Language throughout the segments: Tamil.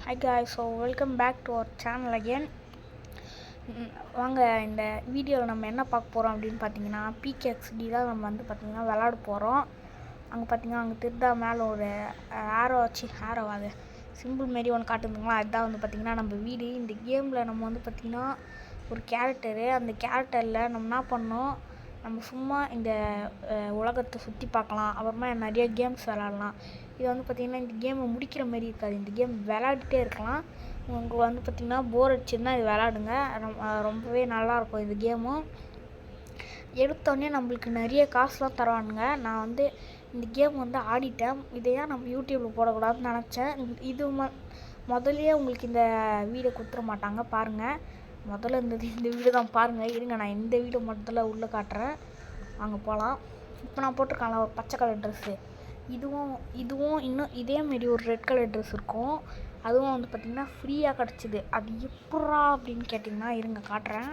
Hi guys, so welcome back to our channel again. வாங்க இந்த வீடியோவில் நம்ம என்ன பார்க்க போகிறோம் அப்படின்னு பார்த்தீங்கன்னா PKXD தான் நம்ம வந்து பார்த்திங்கன்னா விளாட போகிறோம். அங்கே பார்த்திங்கன்னா அங்கே திருடா மேலே ஒரு ஆரோவாது சிம்பிள் மாரி ஒன்று காட்டுதுங்களா, அதுதான் வந்து பார்த்திங்கன்னா நம்ம வீடு. இந்த கேமில் நம்ம வந்து பார்த்திங்கன்னா ஒரு கேரக்டரு, அந்த கேரக்டரில் நம்ம என்ன பண்ணோம், நம்ம சும்மா இந்த உலகத்தை சுற்றி பார்க்கலாம், அப்புறமா நிறைய கேம்ஸ் விளாட்லாம். இது வந்து பார்த்திங்கன்னா இந்த கேமை முடிக்கிற மாதிரி இருக்காது, இந்த கேம் விளாடிட்டே இருக்கலாம். உங்களுக்கு வந்து பார்த்திங்கன்னா போர் அடிச்சுன்னா இது விளாடுங்க, ரொம்பவே நல்லாயிருக்கும் இந்த கேமும். எடுத்தோடனே நம்மளுக்கு நிறைய காசுலாம் தருவானுங்க. நான் வந்து இந்த கேம் வந்து ஆடிட்டேன், இதையா நம்ம யூடியூப்பில் போடக்கூடாதுன்னு நினச்சேன். இது முதல்லையே உங்களுக்கு இந்த வீடியோ கொடுத்துட மாட்டாங்க பாருங்கள். முதல்ல இந்த வீடியோ தான் பாருங்கள். இருங்க, நான் இந்த வீடியோ முதல்ல உள்ளே காட்டுறேன், அங்கே போகலாம். இப்போ நான் போட்டிருக்காங்களா ஒரு பச்சை கலர் ட்ரெஸ்ஸு, இதுவும் இன்னும் இதேமாரி ஒரு ரெட் கலர் ட்ரெஸ் இருக்கும், அதுவும் வந்து பார்த்திங்கன்னா ஃப்ரீயாக கிடச்சிது. அது எப்பட்றா அப்படின்னு கேட்டிங்கன்னா இருங்க காட்டுறேன்.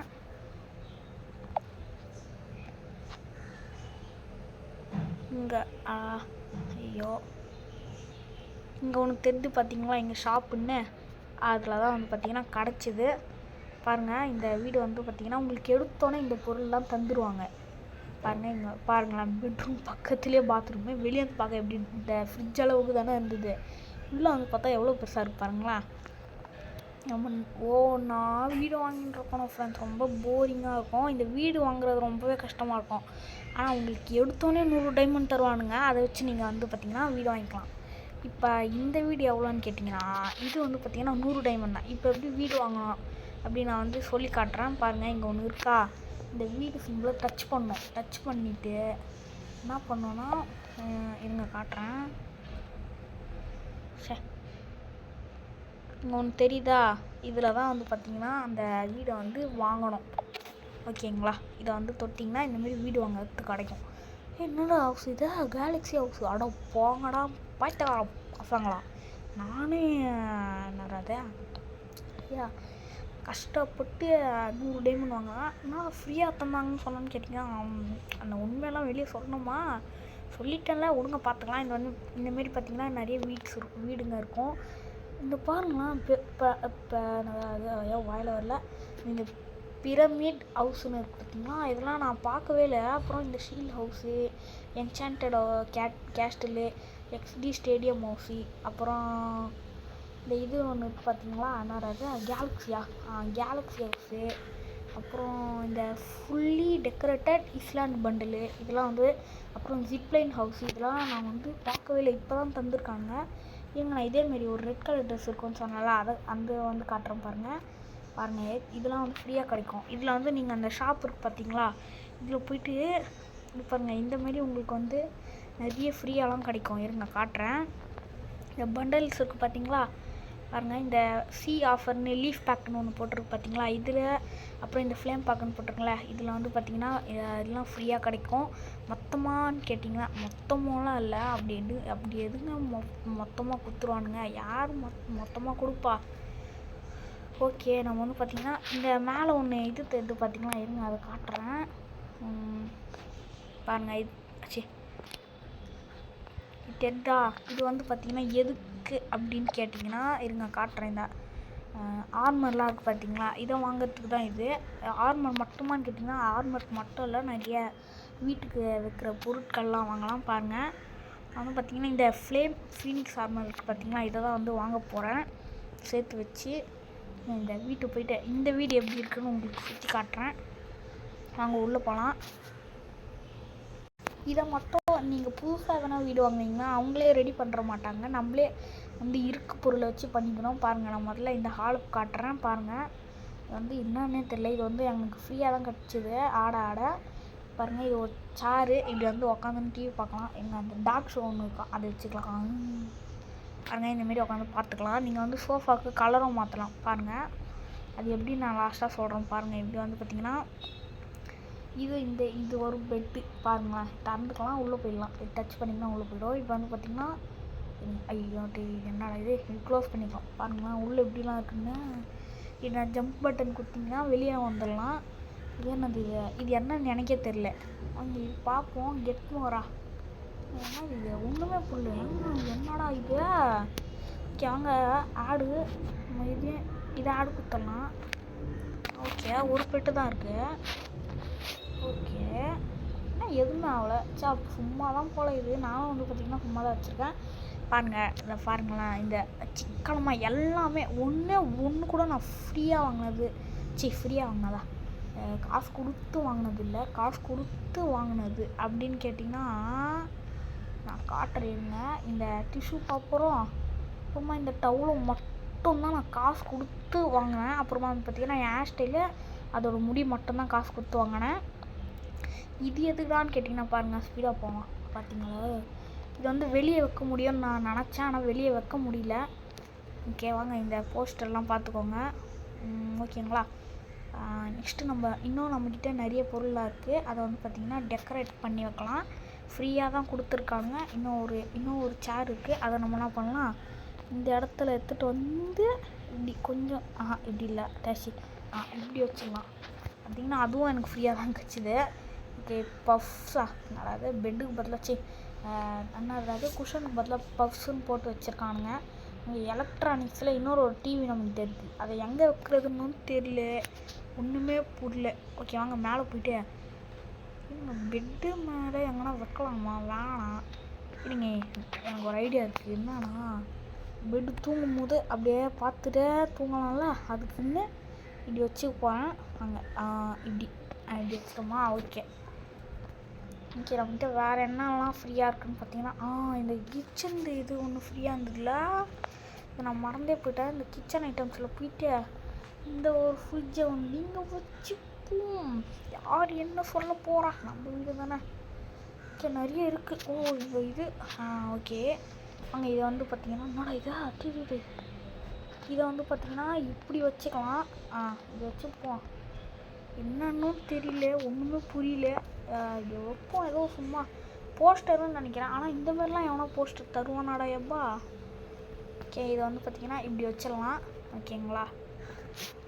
இங்கே இங்கே ஒன்று தெரிஞ்சு பார்த்தீங்களா, எங்கள் ஷாப்புன்னு அதில் தான் வந்து பார்த்திங்கன்னா கிடச்சிது. பாருங்கள், இந்த வீடு வந்து பார்த்திங்கன்னா உங்களுக்கு எடுத்தோன்னே இந்த பொருள்லாம் தந்துடுவாங்க. பாருங்கள், இங்கே பாருங்களேன், பெட்ரூம் பக்கத்துலேயே பாத்ரூமு, வெளியே வந்து பார்க்க எப்படி இந்த ஃப்ரிட்ஜ் அளவுக்கு தானே இருந்தது, உள்ளே வந்து பார்த்தா எவ்வளோ பெருசாக இருக்கு பாருங்களேன். நான் வீடு வாங்கிட்டு இருக்கணும் ஃப்ரெண்ட்ஸ், ரொம்ப போரிங்காக இருக்கும். இந்த வீடு வாங்குறது ரொம்பவே கஷ்டமாக இருக்கும். ஆனால் உங்களுக்கு எடுத்தோன்னே 100 டைமண்ட் தருவானுங்க, அதை வச்சு நீங்கள் வந்து பார்த்திங்கன்னா வீடு வாங்கிக்கலாம். இப்போ இந்த வீடு எவ்வளோன்னு கேட்டிங்கன்னா இது வந்து பார்த்திங்கன்னா 100 டைமண்ட் தான். இப்போ எப்படி வீடு வாங்கணும் அப்படி நான் வந்து சொல்லி காட்டுறேன் பாருங்கள். இங்கே ஒன்று இருக்கா, இந்த வீடு சிம்பிளாக டச் பண்ணிவிட்டு என்ன பண்ணோன்னா இருங்க காட்டுறேன். இங்கே ஒன்று தெரியுதா, இதில் தான் வந்து பார்த்திங்கன்னா அந்த வீடை வந்து வாங்கணும், ஓகேங்களா. இதை வந்து தொட்டிங்கன்னா இந்தமாரி வீடு வாங்கிறதுக்கு கிடைக்கும். என்னடா ஹவுஸ் இது, கேலக்ஸி ஹவுஸ், அட போங்கடா பாய்த்தா பசங்களா, நானே என்னடாதே ஐயா கஷ்டப்பட்டு 100 டைமண்ட் வாங்கலாம், நான் ஃப்ரீயாக தந்தாங்கன்னு சொன்னேன்னு கேட்டிங்கன்னா அந்த உண்மையெல்லாம் வெளியே சொல்லணுமா, சொல்லிட்டேன்ல, ஒழுங்கா பார்த்துக்கலாம். இது வந்து இந்தமாரி பார்த்திங்கன்னா நிறைய வீடுங்க இருக்கும். இந்த பாருங்களேன், இப்போ வாயில் வரல, இந்த பிரமிட் ஹவுஸ்னு இருக்குது பார்த்திங்களா, இதெல்லாம் நான் பார்க்கவே இல்லை. அப்புறம் இந்த shield house, enchanted castle, XD stadium house, அப்புறம் இந்த இது ஒன்று இருக்குது பார்த்திங்களா, என்னது கேலக்ஸி ஹவுஸு, அப்புறம் இந்த ஃபுல்லி டெக்கரேட்டட் இஸ்லாண்ட் பண்டிலு, இதெல்லாம் வந்து, அப்புறம் ஜிப்லைன் ஹவுஸு, இதெல்லாம் நான் வந்து பார்க்கவே இல்லை, இப்போ தான் தந்திருக்காங்க. இவங்க நான் இதேமாரி ஒரு ரெட் கலர் ட்ரெஸ் இருக்குன்னு சொன்னால அதை வந்து காட்டுறேன் பாருங்கள். இதெல்லாம் வந்து ஃப்ரீயாக கிடைக்கும். இதில் வந்து நீங்கள் அந்த ஷாப் இருக்குது பார்த்தீங்களா, இதில் போய்ட்டு இது பாருங்கள், இந்தமாரி உங்களுக்கு வந்து நிறைய ஃப்ரீயாலாம் கிடைக்கும். இருங்க காட்டுறேன். இந்த பண்டல்ஸ் இருக்குது பார்த்தீங்களா பாருங்கள், இந்த ஆஃபர்னு லீஃப் பேக்குன்னு ஒன்று போட்டிருக்கு பார்த்தீங்களா, இதில் அப்புறம் இந்த ஃப்ளேம் பேக்குன்னு போட்டிருக்குங்களே, இதில் வந்து பார்த்திங்கன்னா இதெல்லாம் ஃப்ரீயாக கிடைக்கும். மொத்தமானு கேட்டிங்கன்னா மொத்தமெல்லாம் இல்லை, அப்படி எதுங்க மொத்தமாக கொடுத்துருவானுங்க, யார் மொத்தமாக கொடுப்பா. ஓகே, நம்ம வந்து பார்த்திங்கன்னா இந்த மேலே ஒன்று இது தெரியுது பார்த்திங்களா, இருங்க அதை காட்டுறேன் பாருங்கள். இது தெரியுதா, இது வந்து பார்த்திங்கன்னா எதுக்கு அப்படின்னு கேட்டிங்கன்னா இருங்க காட்டுறேன். இந்த ஆர்மர்லாம் இருக்குது பார்த்தீங்களா, இதை வாங்கிறதுக்கு தான். இது ஆர்மர் மட்டுமான்னு கேட்டிங்கன்னா ஆர்மருக்கு மட்டும் இல்லை, நிறைய வீட்டுக்கு வைக்கிற பொருட்கள்லாம் வாங்கலாம். பாருங்கள், நான் வந்து பார்த்திங்கன்னா இந்த ஃபீனிக்ஸ் ஆர்மர் இருக்குது பார்த்திங்களா, இதை தான் வந்து வாங்க போகிறேன் சேர்த்து வச்சு. இந்த வீட்டுக்கு போய்ட்டு இந்த வீடு எப்படி இருக்குன்னு உங்களுக்கு சுற்றி காட்டுறேன், வாங்க உள்ளே போகலாம். இதை மட்டும் நீங்கள் புதுசாக எதனா வீடு வாங்குனீங்கன்னா அவங்களே ரெடி பண்ணுற மாட்டாங்க, நம்மளே வந்து இருக்க பொருளை வச்சு பண்ணிக்கணும். பாருங்கள், நான் முதல்ல இந்த ஹாலுக்கு காட்டுறேன் பாருங்கள். இது வந்து என்னன்னே தெரியல, இது வந்து எனக்கு ஃப்ரீயாக தான் கிடச்சிது ஆட பாருங்கள். இது ஒரு சேரு, இப்படி வந்து உட்காந்துன்னு டிவி பார்க்கலாம். எங்கள் அந்த டாக் ஷோ ஒன்று இருக்கும், அதை வச்சுக்கலாம் பாருங்கள். இந்தமாரி உட்காந்து பார்த்துக்கலாம். நீங்கள் வந்து சோஃபாவுக்கு கலரும் மாற்றலாம் பாருங்கள், அது எப்படி நான் லாஸ்ட்டாக சொல்கிறேன் பாருங்கள். இப்படி வந்து பார்த்திங்கன்னா இது ஒரு பெட்டு பாருங்களேன், திறந்துக்கலாம், உள்ளே போயிடலாம், டச் பண்ணிங்கன்னா உள்ளே போயிடும். இப்போ வந்து பார்த்திங்கன்னா ஐயோ என்னடா இது க்ளோஸ் பண்ணிக்கலாம் பாருங்களேன், உள்ளே எப்படிலாம் இருக்குன்னு. இது நான் ஜம்ப் பட்டன் கொடுத்திங்கன்னா வெளியே வந்துடலாம். இது என்னன்னு எனக்கே தெரில, அங்கே இது பார்ப்போம். கெட் மோரா, என்ன இது ஒன்றுமே புரியல, என்னடா இது ஓகே வாங்க ஆடு இது ஆடு கொடுத்துடலாம். ஓகே ஒரு பெட்டு தான் இருக்குது. ஓகே எதுவுமே ஆகலை. சும்மா தான் போல இது. நானும் வந்து பார்த்திங்கன்னா சும்மா தான் வச்சுருக்கேன். பாருங்கள் இதை பாருங்களேன். இந்த சிக்கனமாக எல்லாமே ஒன்று கூட நான் ஃப்ரீயாக வாங்கினது. ஃப்ரீயாக வாங்கினதா, காசு கொடுத்து வாங்கினது இல்லை, காசு கொடுத்து வாங்கினது அப்படின்னு கேட்டிங்கன்னா நான் காட்டுறேங்க. இந்த டிஷ்யூ பேப்பரும் அப்புறமா இந்த டவுலும் மட்டும்தான் நான் காசு கொடுத்து வாங்கினேன். அப்புறமா வந்து பார்த்திங்கன்னா என் ஹேர் ஸ்டைலு அதோட முடி மட்டும்தான் காசு கொடுத்து வாங்கினேன். இது எதுக்குடான்னு கேட்டிங்கன்னா பாருங்கள், ஸ்பீடாக போகலாம். பார்த்தீங்களா, இது வந்து வெளியே வைக்க முடியும்னு நான் நினச்சேன், ஆனால் வெளியே வைக்க முடியல. ஓகே வாங்க இந்த போஸ்டர்லாம் பார்த்துக்கோங்க. ஓகேங்களா. நெக்ஸ்ட்டு நம்மக்கிட்ட நிறைய பொருளாக இருக்குது. அதை வந்து பார்த்திங்கன்னா டெக்கரேட் பண்ணி வைக்கலாம். ஃப்ரீயாக தான் கொடுத்துருக்காங்க. இன்னும் ஒரு சேர் இருக்குது. அதை நம்ம என்ன பண்ணலாம், இந்த இடத்துல எடுத்துகிட்டு வந்து இப்படி கொஞ்சம் இப்படி இல்லை டேஷி இப்படி வச்சிடலாம். பார்த்திங்கன்னா அதுவும் எனக்கு ஃப்ரீயாக தான் கிடச்சிது. ஓகே பஃப்ஸா, அதாவது பெட்டுக்கு பதிலாக அதாவது குஷனுக்கு பதிலாக பஃப்ஸுன்னு போட்டு வச்சுருக்கானுங்க. இங்கே எலக்ட்ரானிக்ஸில் இன்னொரு டிவி நம்மகிட்ட இருக்குது. அதை எங்கே வைக்கிறதுன்னு தெரியல, ஒன்றுமே புரியல. ஓகே வாங்க மேலே போயிட்டு பெட்டு மேலே எங்கன்னா வைக்கலாமா, வேணாம் இல்லைங்க. எனக்கு ஒரு ஐடியா இருக்குது. என்னன்னா பெட்டு தூங்கும் போது அப்படியே பார்த்துட்டே தூங்கலாம்ல, அதுக்குன்னு இப்படி வச்சு போகிறேன். அங்கே இப்படி வச்சுட்டோமா. ஓகே நம்மகிட்ட வேறு என்னெல்லாம் ஃப்ரீயாக இருக்குதுன்னு பார்த்தீங்கன்னா இந்த கிச்சன் இது ஒன்று ஃப்ரீயாக இருந்ததுல, இதை நான் மறந்தே போயிட்டேன். இந்த கிச்சன் ஐட்டம்ஸில் போயிட்டு இந்த ஒரு ஃப்ரிட்ஜை வந்து இங்கே வச்சுப்போம். யார் என்ன சொல்ல போகிறா, நம்ம வீடு தானே. ஓகே நிறைய இருக்குது. இது ஓகே அங்கே இதை வந்து பார்த்திங்கன்னா என்னடா இதா இதை வந்து பார்த்திங்கன்னா இப்படி வச்சுக்கலாம். இதை வச்சுப்போம். என்னன்னு தெரியல, ஒன்றுமே புரியல. இது வைப்போம் ஏதோ சும்மா போஸ்டர்னு நினைக்கிறேன். ஆனால் இந்த மாதிரிலாம் எவனோ போஸ்டர் தருவானாடா எப்பா. ஓகே இதை வந்து பார்த்திங்கன்னா இப்படி வச்சிடலாம். ஓகேங்களா,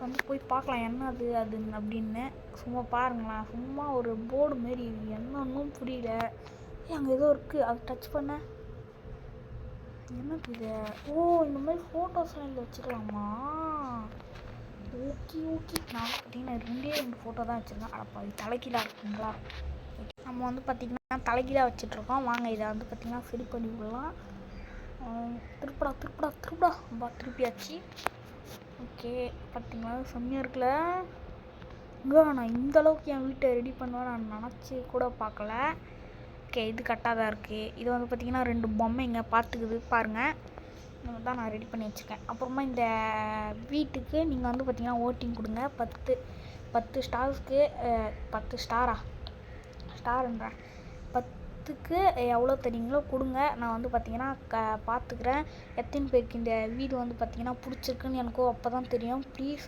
வந்து போய் பார்க்கலாம் என்ன அது அப்படின்னு. சும்மா பாருங்களேன், சும்மா ஒரு போர்டு மாரி என்னன்னும் புரியல. அங்கே ஏதோ இருக்குது, அது டச் பண்ண என்னது இது. இந்த மாதிரி ஃபோட்டோஸ்லாம் இதில் வச்சுக்கலாமா. ஓகே நான் பார்த்தீங்கன்னா 2 ஃபோட்டோ தான் வச்சுருக்கேன். அடப்பா இது தலைக்கீழாக இருக்குங்களா. நம்ம வந்து பார்த்திங்கன்னா தலைக்கீழாக வச்சிட்ருக்கோம். வாங்க இதை வந்து பார்த்திங்கன்னா சரி பண்ணி விடலாம். திருப்படா திருப்பியாச்சு. ஓகே பார்த்திங்களா செம்மையாக இருக்குல்ல. நான் இந்தளவுக்கு என் வீட்டை ரெடி பண்ணுவேன் நான் நினச்சி கூட பார்க்கல. ஓகே இது கரெக்டாக தான் இருக்குது. இது வந்து பார்த்திங்கன்னா 2 பொம்மைங்க பார்த்துக்குது பாருங்கள். தான் நான் ரெடி பண்ணி வச்சுருக்கேன். அப்புறமா இந்த வீட்டுக்கு நீங்கள் வந்து பார்த்திங்கன்னா ஓட்டிங் கொடுங்க. 10 ஸ்டார்ஸ்க்கு 10 ஸ்டாருன்றேன் 10க்கு எவ்வளோ தரீங்களோ கொடுங்க. நான் வந்து பார்த்திங்கன்னா பார்த்துக்கிறேன் எத்தனை பேருக்கு இந்த வீடு வந்து பார்த்திங்கன்னா பிடிச்சிருக்குன்னு எனக்கும் அப்போ தான் தெரியும். ப்ளீஸ்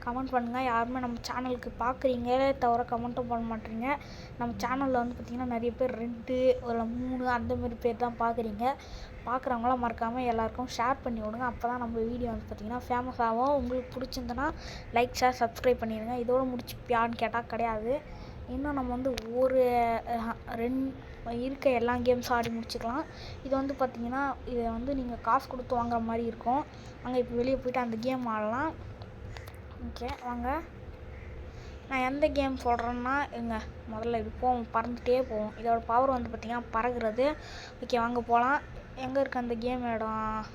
கமெண்ட் பண்ணுங்கள். யாருமே நம்ம சேனலுக்கு பார்க்குறீங்களே தவிர கமெண்ட்டும் பண்ண மாட்டேறீங்க. நம்ம சேனலில் வந்து பார்த்திங்கன்னா நிறைய பேர் 2 இல்லை 3 அந்தமாரி பேர் தான் பார்க்குறீங்க. பார்க்குறவங்களாம் மறக்காமல் எல்லாேருக்கும் ஷேர் பண்ணி விடுங்க. அப்போ தான் நம்ம வீடியோ வந்து பார்த்திங்கன்னா ஃபேமஸ் ஆகும். உங்களுக்கு பிடிச்சிருந்தனா லைக் ஷேர் சப்ஸ்கிரைப் பண்ணிடுங்க. இதோடு முடிச்சுப்பியான்னு கேட்டால் கிடையாது. இன்னும் நம்ம வந்து ஒரு 2 இருக்க எல்லா கேம்ஸும் ஆடி முடிச்சுக்கலாம். இது வந்து பார்த்திங்கன்னா இதை வந்து நீங்கள் காசு கொடுத்து வாங்குற மாதிரி இருக்கும். அங்கே இப்போ வெளியே போய்ட்டு அந்த கேம் ஆடலாம். ஓகே வாங்க, நான் எந்த கேம் சொல்கிறேன்னா முதல்ல இது போவோம், பறந்துகிட்டே போவோம். இதோட பவர் வந்து பார்த்திங்கன்னா பறகுறது. ஓகே வாங்க போகலாம். எங்கே இருக்குது அந்த கேம் இடம்,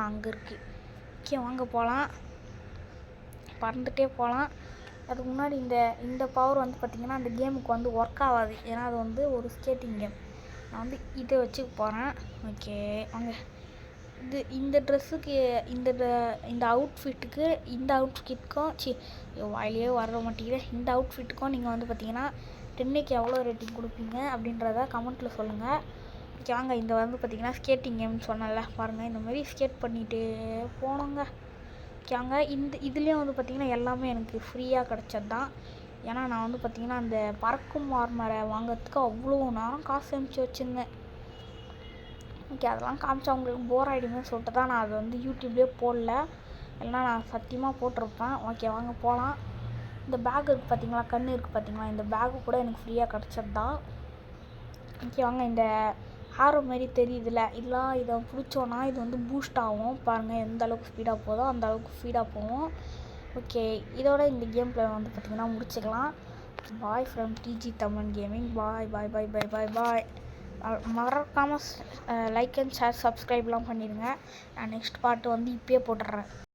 அங்கே இருக்குது. ஓகே வாங்க போகலாம், பறந்துகிட்டே போகலாம். அதுக்கு முன்னாடி இந்த பவர் வந்து பார்த்திங்கன்னா அந்த கேமுக்கு வந்து ஒர்க் ஆகாது. ஏன்னா அது வந்து ஒரு ஸ்கேட்டிங் கேம். நான் வந்து இதை வச்சு போகிறேன். ஓகே வாங்க, இந்த ட்ரெஸ்ஸுக்கு இந்த அவுட்ஃபிட்டுக்கு இந்த அவுட்ஃபிட்டுக்கும் வாயிலே வர மாட்டேங்குது. இந்த அவுட்ஃபிட்டுக்கும் நீங்கள் வந்து பார்த்திங்கன்னா 10க்கு எவ்வளோ ரேட்டிங் கொடுப்பீங்க அப்படின்றத கமெண்ட்டில் சொல்லுங்கள். ஓகே வாங்க, இந்த வந்து பார்த்திங்கன்னா ஸ்கேட்டிங் கேம்னு சொன்னல பாருங்கள். இந்த மாதிரி ஸ்கேட் பண்ணிகிட்டே போனோங்க. ஓகே வாங்க, இதுலேயும் வந்து பார்த்திங்கன்னா எல்லாமே எனக்கு ஃப்ரீயாக கிடச்சது தான். ஏன்னா நான் வந்து பார்த்திங்கன்னா அந்த பறக்கும் ஆர்மரை வாங்கிறதுக்கு அவ்வளோ நேரம் காசு சேமித்து வச்சுருந்தேன். ஓகே அதெல்லாம் காமிச்சா அவங்களுக்கு போர் ஆகிடுமே சொல்லிட்டு தான் நான் அதை வந்து யூடியூப்லேயே போடல, இல்லைனா நான் சத்தியமாக போட்டிருப்பேன். ஓகே வாங்க போகலாம். இந்த பேக் இருக்குது பார்த்திங்களா, கண் இருக்குது பார்த்திங்களா, இந்த பேக்கு கூட எனக்கு ஃப்ரீயாக கிடச்சது தான். ஓகே வாங்க, இந்த ஆரோ மாரி தெரியுதுல்ல, இல்லை இதை பிடிச்சோன்னா இது வந்து பூஸ்ட் ஆகும். பாருங்கள் எந்த அளவுக்கு ஸ்பீடாக போதோ அந்த அளவுக்கு ஸ்பீடாக போகும். ஓகே, இதோட இந்த கேம் பிளே வந்து பார்த்திங்கன்னா முடிச்சுக்கலாம். Bye from TG Tamil gaming. Bye bye bye bye bye bye. மறக்காமல் லைக் அண்ட் ஷேர் சப்ஸ்கிரைப்லாம் பண்ணிடுங்க. நான் நெக்ஸ்ட் பார்ட்டு வந்து இப்போயே போட்டுடுறேன்.